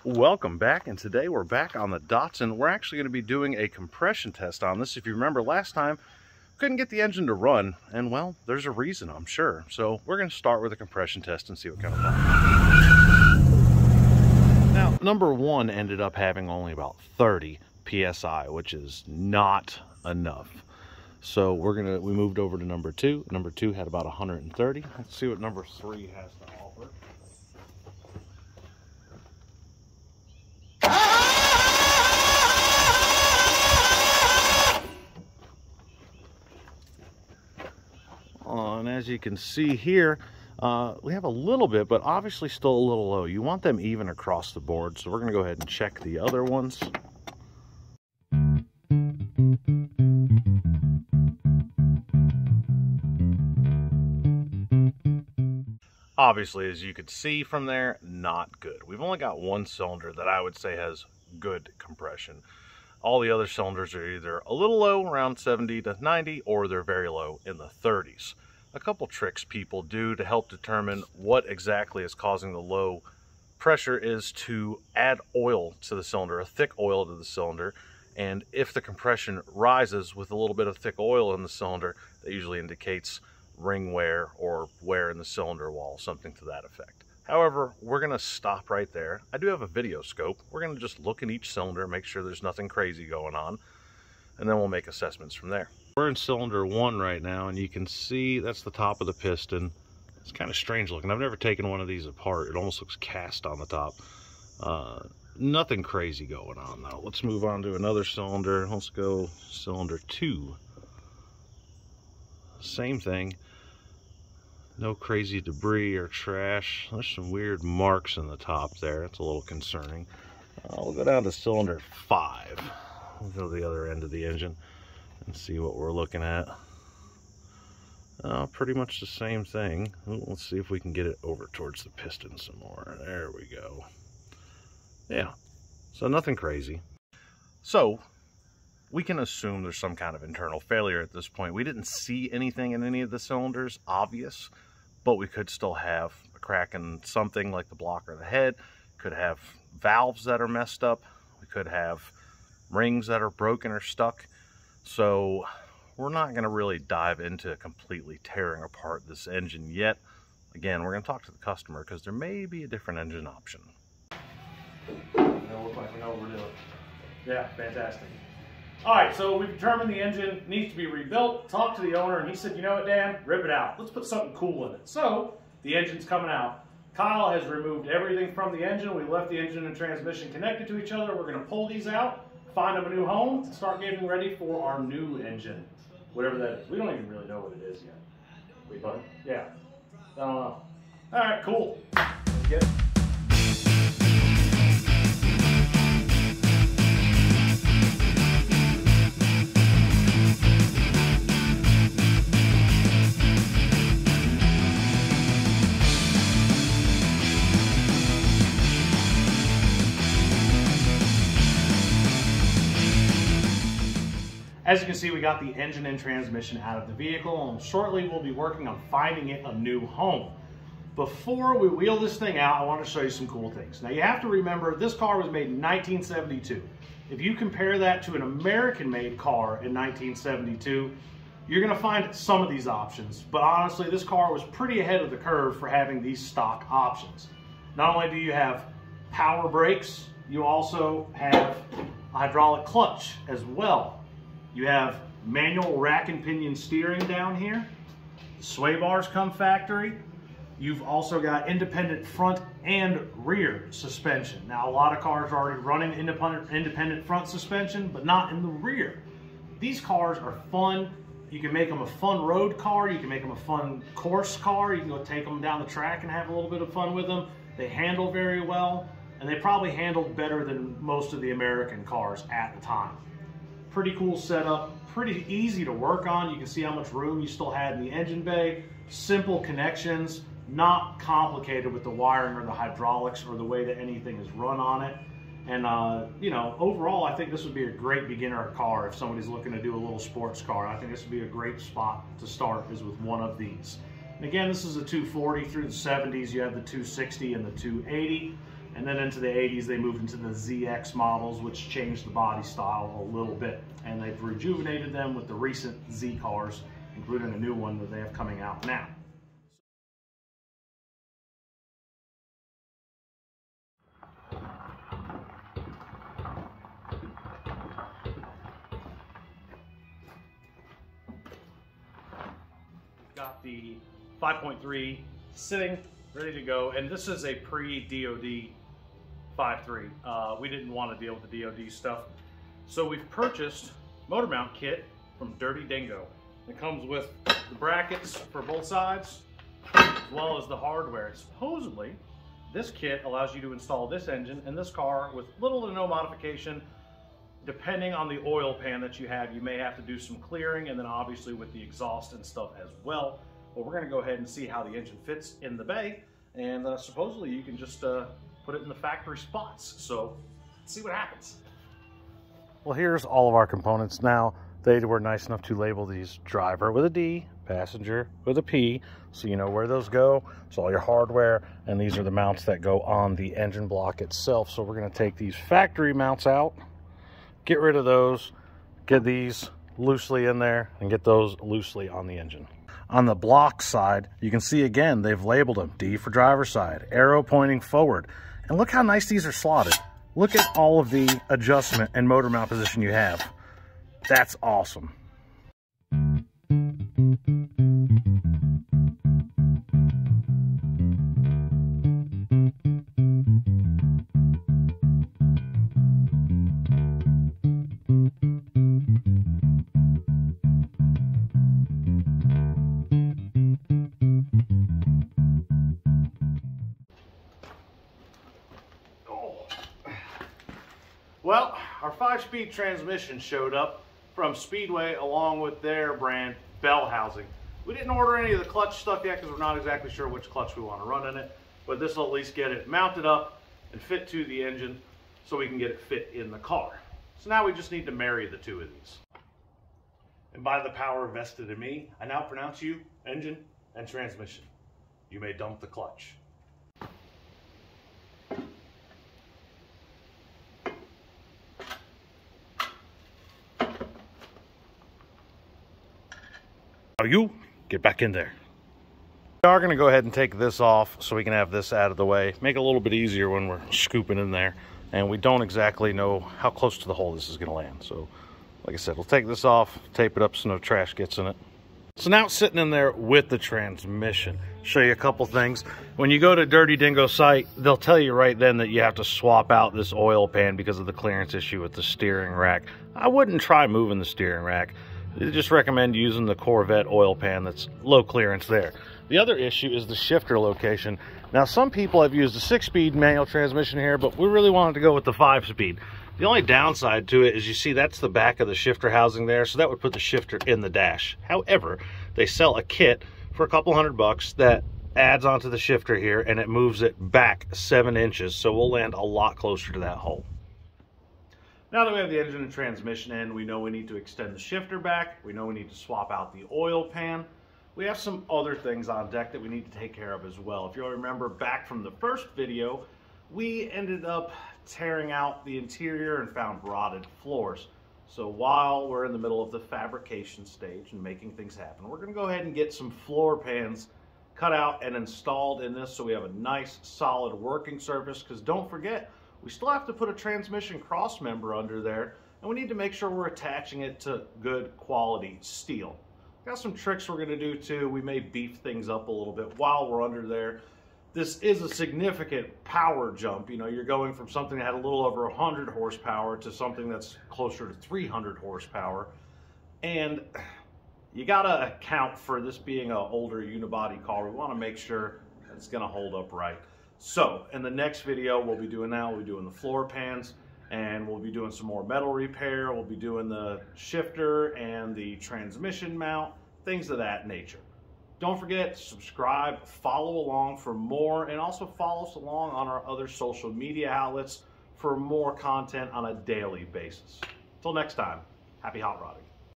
Welcome back, and today we're back on the Datsun. We're actually going to be doing a compression test on this. If you remember last time, couldn't get the engine to run, and well, there's a reason, I'm sure. So we're going to start with a compression test and see what kind of fun. Now, number one ended up having only about 30 PSI, which is not enough. So we moved over to number two. Number two had about 130. Let's see what number three has to offer. And as you can see here, we have a little bit, but obviously still a little low. You want them even across the board, so we're going to go ahead and check the other ones. Obviously, as you could see from there, not good. We've only got one cylinder that I would say has good compression. All the other cylinders are either a little low, around 70 to 90, or they're very low in the 30s. A couple tricks people do to help determine what exactly is causing the low pressure is to add oil to the cylinder, a thick oil to the cylinder. And if the compression rises with a little bit of thick oil in the cylinder, that usually indicates ring wear or wear in the cylinder wall, something to that effect. However, we're going to stop right there. I do have a video scope. We're going to just look at each cylinder, make sure there's nothing crazy going on, and then we'll make assessments from there. We're in cylinder one right now, and you can see that's the top of the piston. It's kind of strange looking. I've never taken one of these apart. It almost looks cast on the top. Nothing crazy going on though. Let's move on to another cylinder. Let's go cylinder two. Same thing. No crazy debris or trash. There's some weird marks in the top there. It's a little concerning. We'll go down to cylinder 5. We'll go to the other end of the engine and see what we're looking at. Pretty much the same thing. Let's see if we can get it over towards the piston some more. There we go. Yeah, so nothing crazy. So we can assume there's some kind of internal failure at this point. We didn't see anything in any of the cylinders obvious, but we could still have a crack in something like the block or the head. Could have valves that are messed up. We could have rings that are broken or stuck. So we're not going to really dive into completely tearing apart this engine yet. Again, we're going to talk to the customer because there may be a different engine option. It'll look like we know what we're doing. Yeah, fantastic. All right, so we've determined the engine needs to be rebuilt. Talked to the owner, and he said, you know what, Dan? Rip it out. Let's put something cool in it. So the engine's coming out. Kyle has removed everything from the engine. We left the engine and transmission connected to each other. We're going to pull these out, find them a new home, and start getting ready for our new engine, whatever that is. We don't even really know what it is yet. But yeah, I don't know. All right, cool. Let's get it. As you can see, we got the engine and transmission out of the vehicle, and shortly we'll be working on finding it a new home. Before we wheel this thing out, I want to show you some cool things. Now you have to remember, this car was made in 1972. If you compare that to an American-made car in 1972, you're going to find some of these options. But honestly, this car was pretty ahead of the curve for having these stock options. Not only do you have power brakes, you also have a hydraulic clutch as well. You have manual rack and pinion steering down here. The sway bars come factory. You've also got independent front and rear suspension. Now, a lot of cars are already running independent front suspension, but not in the rear. These cars are fun. You can make them a fun road car. You can make them a fun course car. You can go take them down the track and have a little bit of fun with them. They handle very well, and they probably handled better than most of the American cars at the time. Pretty cool setup, pretty easy to work on. You can see how much room you still had in the engine bay. Simple connections, not complicated with the wiring or the hydraulics or the way that anything is run on it. And you know, overall, I think this would be a great beginner car if somebody's looking to do a little sports car. I think this would be a great spot to start, is with one of these. And again, this is a 240 through the 70s. You have the 260 and the 280. And then into the 80s, they moved into the ZX models, which changed the body style a little bit. And they've rejuvenated them with the recent Z cars, including a new one that they have coming out now. Got the 5.3 sitting, ready to go, and this is a pre-DOD 5.3. We didn't want to deal with the DOD stuff, so we've purchased motor mount kit from Dirty Dingo. It comes with the brackets for both sides, as well as the hardware. Supposedly, this kit allows you to install this engine in this car with little to no modification. Depending on the oil pan that you have, you may have to do some clearing, and then obviously with the exhaust and stuff as well. But we're gonna go ahead and see how the engine fits in the bay, and supposedly you can just put it in the factory spots. So let's see what happens. Well, here's all of our components. Now, they were nice enough to label these driver with a D, passenger with a P, so you know where those go. It's all your hardware, and these are the mounts that go on the engine block itself. So we're gonna take these factory mounts out, get rid of those, get these loosely in there, and get those loosely on the engine. On the block side, you can see again, they've labeled them D for driver side, arrow pointing forward. And look how nice these are slotted. Look at all of the adjustment and motor mount position you have. That's awesome. Well, our 5-speed transmission showed up from Speedway along with their brand bell housing. We didn't order any of the clutch stuff yet because we're not exactly sure which clutch we want to run in it, but this will at least get it mounted up and fit to the engine so we can get it fit in the car. So now we just need to marry the two of these. And by the power vested in me, I now pronounce you engine and transmission. You may dump the clutch. You get back in there. We are going to go ahead and take this off so we can have this out of the way. Make it a little bit easier when we're scooping in there. And we don't exactly know how close to the hole this is going to land. So, like I said, we'll take this off, tape it up so no trash gets in it. So now it's sitting in there with the transmission. Show you a couple things. When you go to Dirty Dingo site, they'll tell you right then that you have to swap out this oil pan because of the clearance issue with the steering rack. I wouldn't try moving the steering rack. I just recommend using the Corvette oil pan that's low clearance there. The other issue is the shifter location. Now, some people have used a 6-speed manual transmission here, but we really wanted to go with the 5-speed. The only downside to it is you see that's the back of the shifter housing there, so that would put the shifter in the dash. However, they sell a kit for a couple $100 that adds onto the shifter here, and it moves it back 7 inches, so we'll land a lot closer to that hole. Now that we have the engine and transmission in, we know we need to extend the shifter back. We know we need to swap out the oil pan. We have some other things on deck that we need to take care of as well. If you'll remember back from the first video, we ended up tearing out the interior and found rotted floors. So while we're in the middle of the fabrication stage and making things happen, we're going to go ahead and get some floor pans cut out and installed in this so we have a nice solid working surface, because don't forget, we still have to put a transmission cross member under there, and we need to make sure we're attaching it to good quality steel. Got some tricks we're going to do too. We may beef things up a little bit while we're under there. This is a significant power jump. You know, you're going from something that had a little over 100 horsepower to something that's closer to 300 horsepower. And you got to account for this being an older unibody car. We want to make sure that it's going to hold up right. So in the next video, we'll be doing that. We'll be doing the floor pans, and we'll be doing some more metal repair. We'll be doing the shifter and the transmission mount, things of that nature. Don't forget to subscribe, follow along for more, and also follow us along on our other social media outlets for more content on a daily basis. Until next time, happy hot rodding.